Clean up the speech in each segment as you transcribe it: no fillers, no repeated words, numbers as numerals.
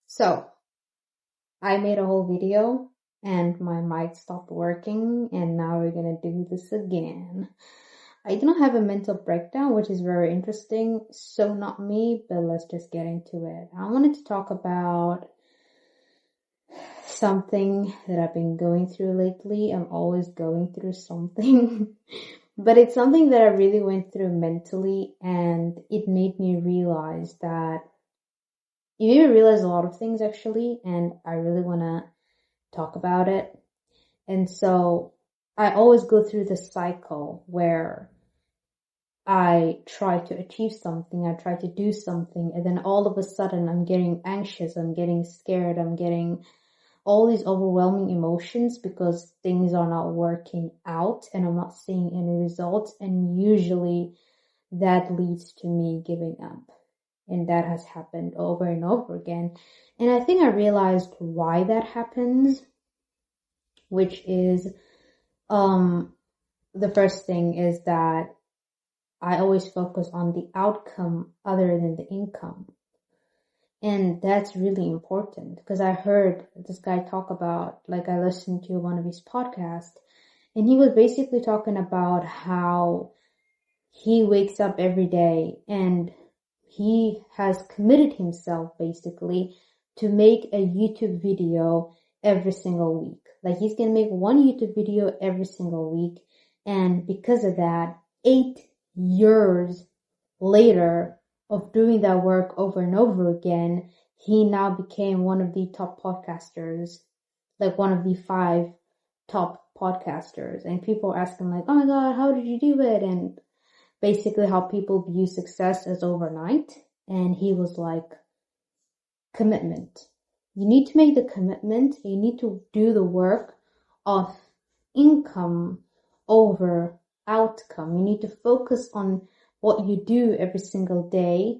So, I made a whole video and my mic stopped working and now we're gonna do this again. I do not have a mental breakdown, which is very interesting. So not me, but let's just get into it. I wanted to talk about something that I've been going through lately. I'm always going through something, but it's something that I really went through mentally, and it made me realize that it made me realize a lot of things actually, and I really want to talk about it. And so I always go through this cycle where I try to achieve something, I try to do something, and then all of a sudden I'm getting anxious, I'm getting scared, I'm getting all these overwhelming emotions because things are not working out and I'm not seeing any results. And usually that leads to me giving up. And that has happened over and over again. And I think I realized why that happens, which is, the first thing is that I always focus on the outcome other than the income. And that's really important because I heard this guy talk about, like, I listened to one of his podcasts, and he was basically talking about how he wakes up every day and he has committed himself basically to make a YouTube video every single week. Like, he's going to make one YouTube video every single week. And because of that, 8 years later of doing that work over and over again, he now became one of the top podcasters, like one of the 5 top podcasters. And people are asking like, oh my God, how did you do it? And basically how people view success as overnight. And he was like, commitment. You need to make the commitment. You need to do the work of income over outcome. You need to focus on what you do every single day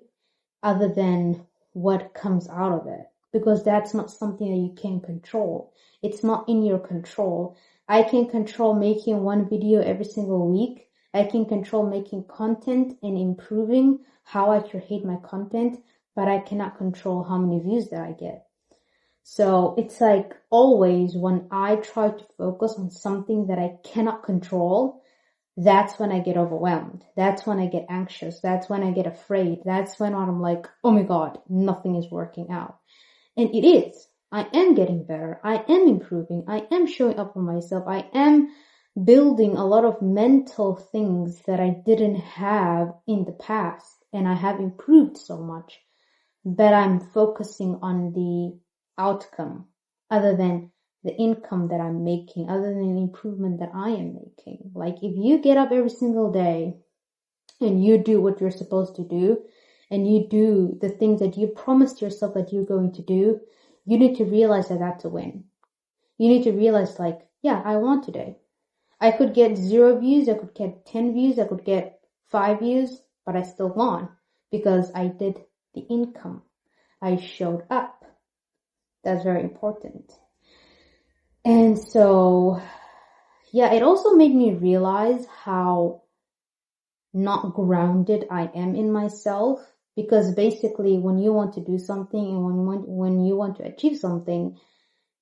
other than what comes out of it, because that's not something that you can control. It's not in your control. I can control making one video every single week. I can control making content and improving how I create my content, but I cannot control how many views that I get. So it's like always when I try to focus on something that I cannot control, that's when I get overwhelmed. That's when I get anxious. That's when I get afraid. That's when I'm like, oh my God, nothing is working out. And it is. I am getting better. I am improving. I am showing up for myself. I am building a lot of mental things that I didn't have in the past. And I have improved so much. But I'm focusing on the outcome other than the income that I'm making, other than the improvement that I am making. Like, if you get up every single day and you do what you're supposed to do, and you do the things that you promised yourself that you're going to do, you need to realize that that's a win. You need to realize, like, yeah, I won today. I could get 0 views, I could get 10 views, I could get 5 views, but I still won because I did the income. I showed up. That's very important. And so, yeah, it also made me realize how not grounded I am in myself, because basically when you want to do something and when you want to achieve something,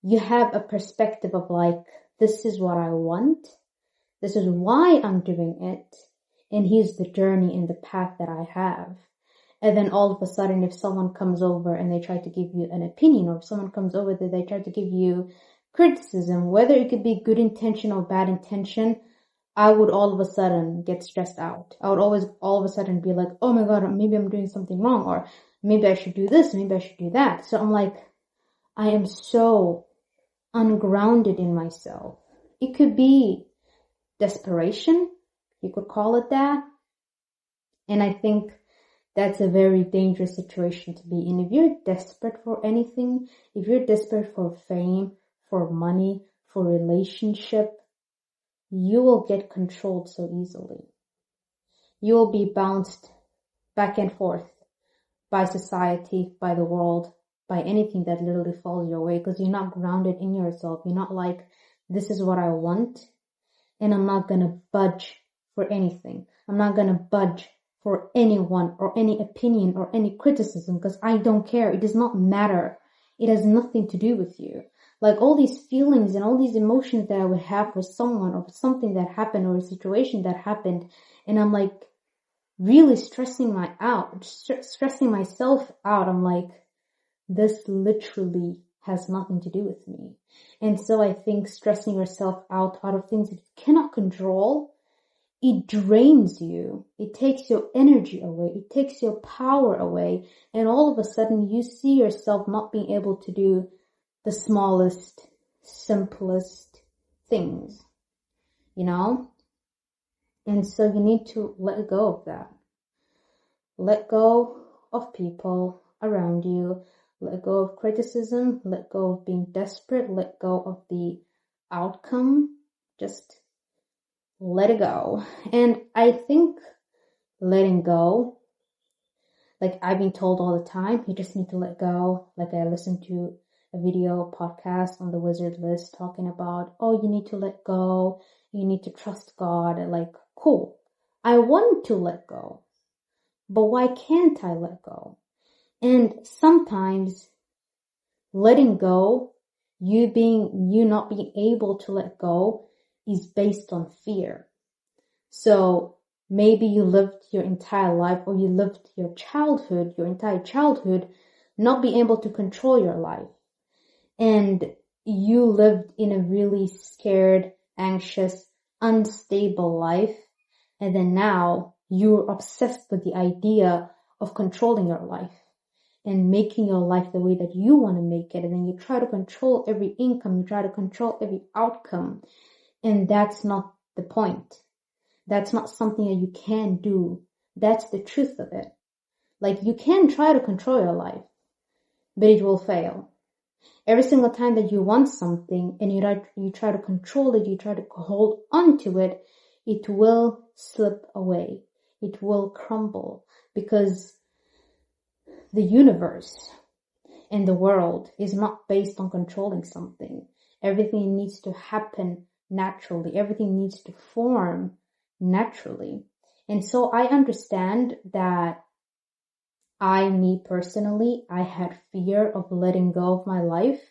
you have a perspective of like, this is what I want, this is why I'm doing it, and here's the journey and the path that I have. And then all of a sudden, if someone comes over and they try to give you an opinion, or if someone comes over that they try to give you criticism, whether it could be good intention or bad intention, I would all of a sudden get stressed out. I would always all of a sudden be like, oh my God, maybe I'm doing something wrong, or maybe I should do this, maybe I should do that. So I'm like, I am so ungrounded in myself. It could be desperation, you could call it that. And I think that's a very dangerous situation to be in. If you're desperate for anything, if you're desperate for fame, for money, for relationship, you will get controlled so easily. You will be bounced back and forth by society, by the world, by anything that literally falls your way, because you're not grounded in yourself. You're not like, this is what I want, and I'm not gonna budge for anything. I'm not gonna budge for anyone or any opinion or any criticism, because I don't care. It does not matter. It has nothing to do with you. Like all these feelings and all these emotions that I would have for someone or something that happened or a situation that happened, and I'm like really stressing myself out. I'm like, this literally has nothing to do with me. And so I think stressing yourself out of things that you cannot control, it drains you. It takes your energy away. It takes your power away. And all of a sudden you see yourself not being able to do the smallest, simplest things, you know? And so you need to let go of that. Let go of people around you. Let go of criticism. Let go of being desperate. Let go of the outcome. Just let it go. And I think letting go, like I've been told all the time, you just need to let go. Like I listened to a video podcast on the Wizard List talking about, oh, you need to let go. You need to trust God. Like, cool. I want to let go. But why can't I let go? And sometimes letting go, you not being able to let go is based on fear. So maybe you lived your entire life, or you lived your entire childhood, not being able to control your life. And you lived in a really scared, anxious, unstable life. And then now you're obsessed with the idea of controlling your life and making your life the way that you want to make it. And then you try to control every income. You try to control every outcome. And that's not the point. That's not something that you can do. That's the truth of it. Like you can try to control your life, but it will fail. Every single time that you want something and you try to control it, you try to hold on to it, it will slip away. It will crumble, because the universe and the world is not based on controlling something. Everything needs to happen naturally. Everything needs to form naturally. And so I understand that me personally, I had fear of letting go of my life.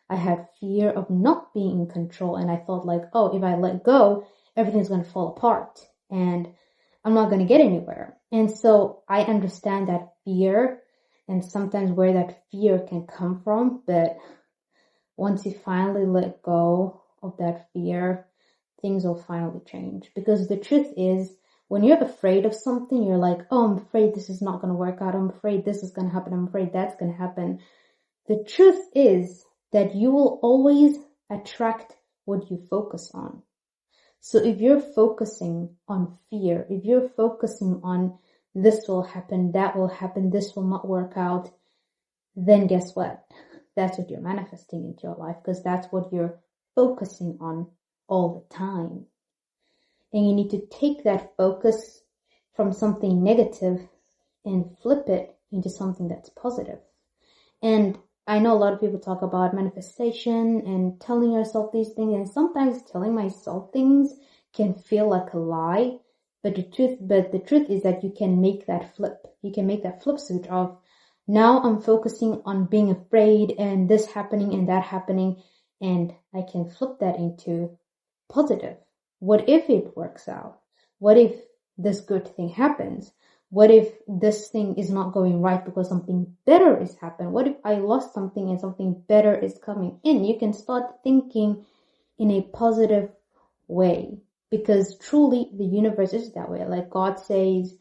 I had fear of not being in control. And I thought like, oh, if I let go, everything's going to fall apart and I'm not going to get anywhere. And so I understand that fear and sometimes where that fear can come from. But once you finally let go of that fear, things will finally change. Because the truth is, when you're afraid of something, you're like, oh, I'm afraid this is not going to work out. I'm afraid this is going to happen. I'm afraid that's going to happen. The truth is that you will always attract what you focus on. So if you're focusing on fear, if you're focusing on this will happen, that will happen, this will not work out, then guess what? That's what you're manifesting into your life, because that's what you're focusing on all the time. And you need to take that focus from something negative and flip it into something that's positive. And I know a lot of people talk about manifestation and telling yourself these things, and sometimes telling myself things can feel like a lie. But the truth is that you can make that flip. You can make that flip switch of, now I'm focusing on being afraid and this happening and that happening, and I can flip that into positive. What if it works out? What if this good thing happens? What if this thing is not going right because something better is happening? What if I lost something and something better is coming in? You can start thinking in a positive way, because truly the universe is that way. Like God says,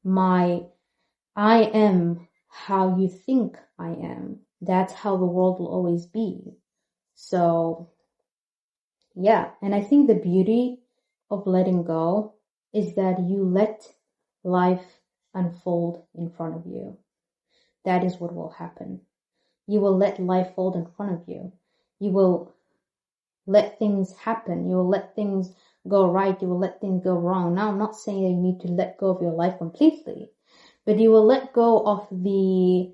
I am how you think I am. That's how the world will always be. So yeah, and I think the beauty of letting go is that you let life unfold in front of you. That is what will happen. You will let life fold in front of you. You will let things happen. You will let things go right. You will let things go wrong. Now, I'm not saying that you need to let go of your life completely, but you will let go of the,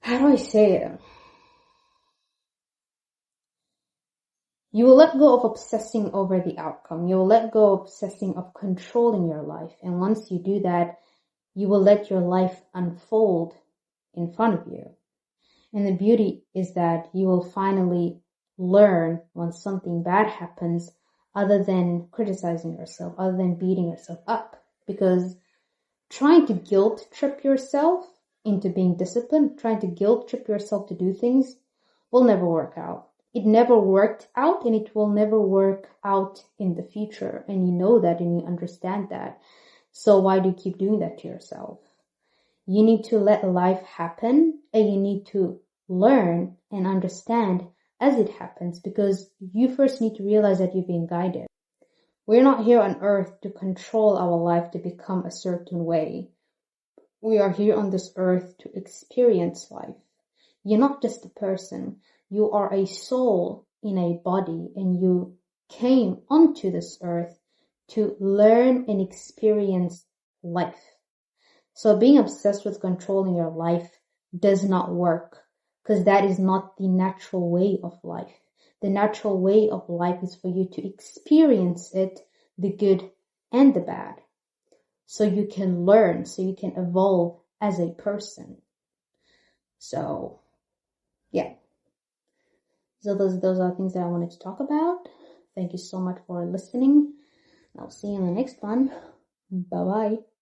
how do I say it? You will let go of obsessing over the outcome. You will let go of obsessing of controlling your life. And once you do that, you will let your life unfold in front of you. And the beauty is that you will finally learn when something bad happens, other than criticizing yourself, other than beating yourself up. Because trying to guilt trip yourself into being disciplined, trying to guilt trip yourself to do things, will never work out. It never worked out, and it will never work out in the future. And you know that, and you understand that. So why do you keep doing that to yourself? You need to let life happen, and you need to learn and understand as it happens, because you first need to realize that you're being guided. We're not here on earth to control our life to become a certain way. We are here on this earth to experience life. You're not just a person. You are a soul in a body, and you came onto this earth to learn and experience life. So being obsessed with controlling your life does not work, because that is not the natural way of life. The natural way of life is for you to experience it, the good and the bad, so you can learn, so you can evolve as a person. So, yeah. So those are things that I wanted to talk about. Thank you so much for listening. I'll see you in the next one. Bye-bye.